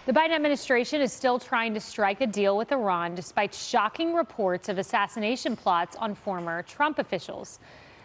The Biden administration is still trying to strike a deal with Iran despite shocking reports of assassination plots on former Trump officials.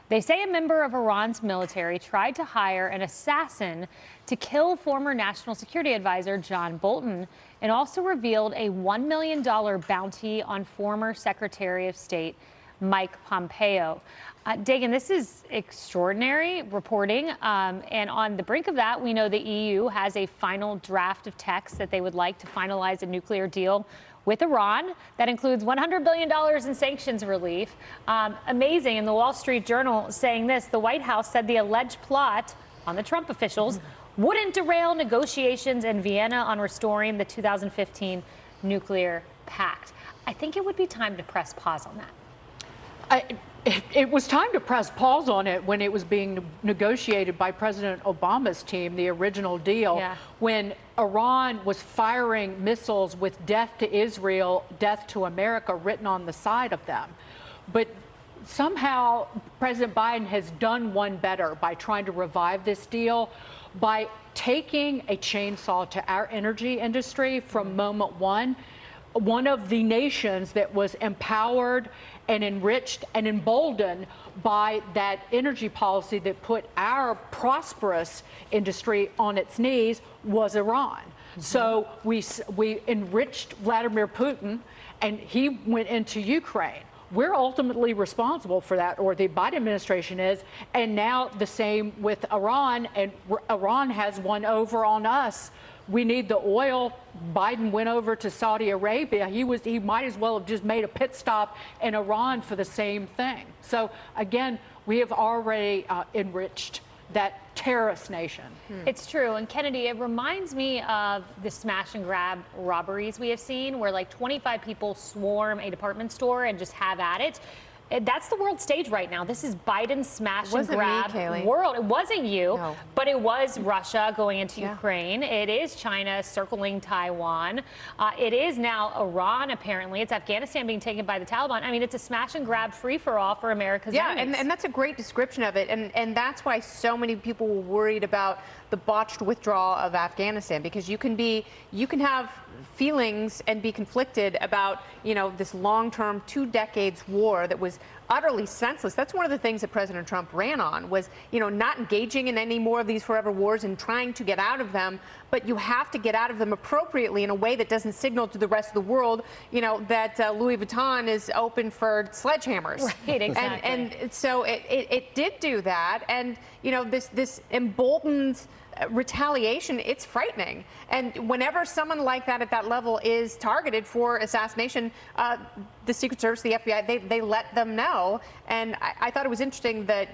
They say a member of Iran's military tried to hire an assassin to kill former National Security Advisor John Bolton and also revealed a $1 million bounty on former Secretary of State Mike Pompeo. Dagan, this is extraordinary reporting. And on the brink of that, we know the EU has a final draft of text that they would like to finalize a nuclear deal with Iran that includes $100 billion in sanctions relief. Amazing. In the Wall Street Journal saying this, the White House said the alleged plot on the Trump officials wouldn't derail negotiations in Vienna on restoring the 2015 nuclear pact. I think it would be time to press pause on that. It was time to press pause on it when it was being negotiated by President Obama's team, the original deal, when Iran was firing missiles with death to Israel, death to America written on the side of them. But somehow President Biden has done one better by trying to revive this deal by taking a chainsaw to our energy industry from moment one. One of the nations that was empowered and enriched and emboldened by that energy policy that put our prosperous industry on its knees was Iran. So we enriched Vladimir Putin, and he went into Ukraine. We're ultimately responsible for that, or the Biden administration is, and now the same with Iran, and Iran has one over on us. We need the oil. Biden went over to Saudi Arabia. He might as well have just made a pit stop in Iran for the same thing. So again, we have already enriched that terrorist nation. It's true. And Kennedy, it reminds me of the smash and grab robberies we have seen where like 25 people swarm a department store and just have at it. That's the world stage right now. This is Biden's smash and grab world. It wasn't you, but it was Russia going into Ukraine. It is China circling Taiwan. It is now Iran, apparently. It's Afghanistan being taken by the Taliban. I mean, it's a smash and grab free-for-all for America's enemies. And that's a great description of it. And that's why so many people were worried about the botched withdrawal of Afghanistan, because you can have feelings and be conflicted about, this long-term 2 decades war that was utterly senseless. That's one of the things that President Trump ran on was, not engaging in any more of these forever wars and trying to get out of them. But you have to get out of them appropriately in a way that doesn't signal to the rest of the world, that Louis Vuitton is open for sledgehammers. Right, exactly. And so it did do that. And, this emboldened retaliation, it's frightening. And whenever someone like that at that level is targeted for assassination, the Secret Service, the FBI, they let them know. And I thought it was interesting that,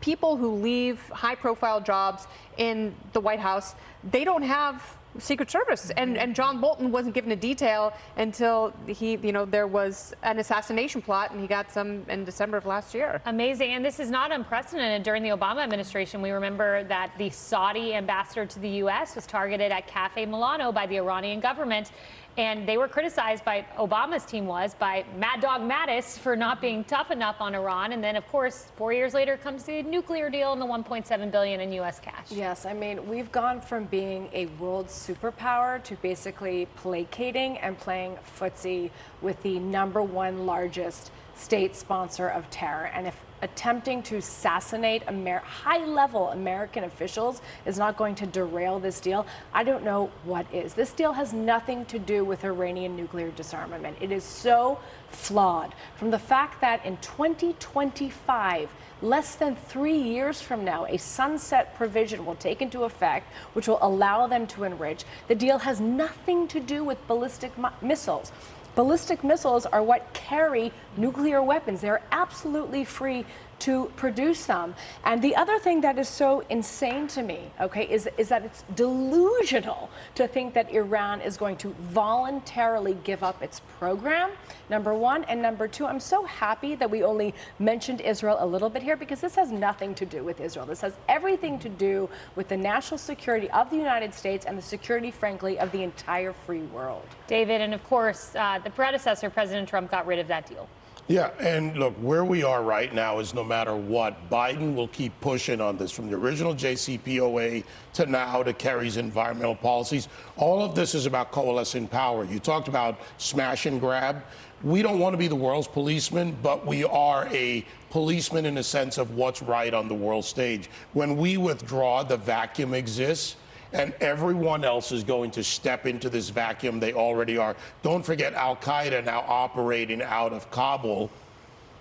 people who leave high-profile jobs in the White House, they don't have Secret Service. And John Bolton wasn't given a detail until there was an assassination plot, and he got some in December of last year. Amazing. And this is not unprecedented. During the Obama administration, we remember that the Saudi ambassador to the U.S. was targeted at Cafe Milano by the Iranian government. And they were criticized by Obama's team by Mad Dog Mattis for not being tough enough on Iran. And then, of course, 4 years later comes the nuclear deal and the $1.7 billion in U.S. cash. Yes, I mean, we've gone from being a world superpower to basically placating and playing footsie with the #1 largest state sponsor of terror. And if attempting to assassinate high-level American officials is not going to derail this deal, I don't know what is. This deal has nothing to do with Iranian nuclear disarmament. It is so flawed. From the fact that in 2025, less than 3 years from now, a sunset provision will take into effect, which will allow them to enrich. The deal has nothing to do with ballistic missiles. Ballistic missiles are what carry nuclear weapons. They're absolutely free to produce them. And the other thing that is so insane to me, is that it's delusional to think that Iran is going to voluntarily give up its program, #1. And #2, I'm so happy that we only mentioned Israel a little bit here, because this has nothing to do with Israel. This has everything to do with the national security of the United States and the security, frankly, of the entire free world. David, and of course, the predecessor, President Trump, got rid of that deal. Yeah, and look, where we are right now is no matter what, Biden will keep pushing on this, from the original JCPOA to now to Kerry's environmental policies. All of this is about coalescing power. You talked about smash and grab. We don't want to be the world's policeman, but we are a policeman in the sense of what's right on the world stage. When we withdraw, the vacuum exists, and everyone else is going to step into this vacuum. They already are. Don't forget, Al-Qaeda now operating out of Kabul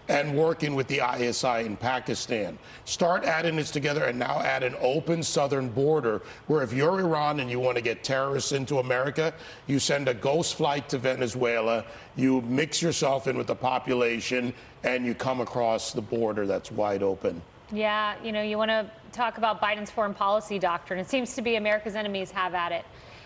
and working with the ISI in Pakistan. Start adding this together and now add an open southern border where if you're Iran and you want to get terrorists into America, you send a ghost flight to Venezuela, you mix yourself in with the population, and you come across the border that's wide open. Yeah, you know, you want to talk about Biden's foreign policy doctrine. It seems to be America's enemies have at it.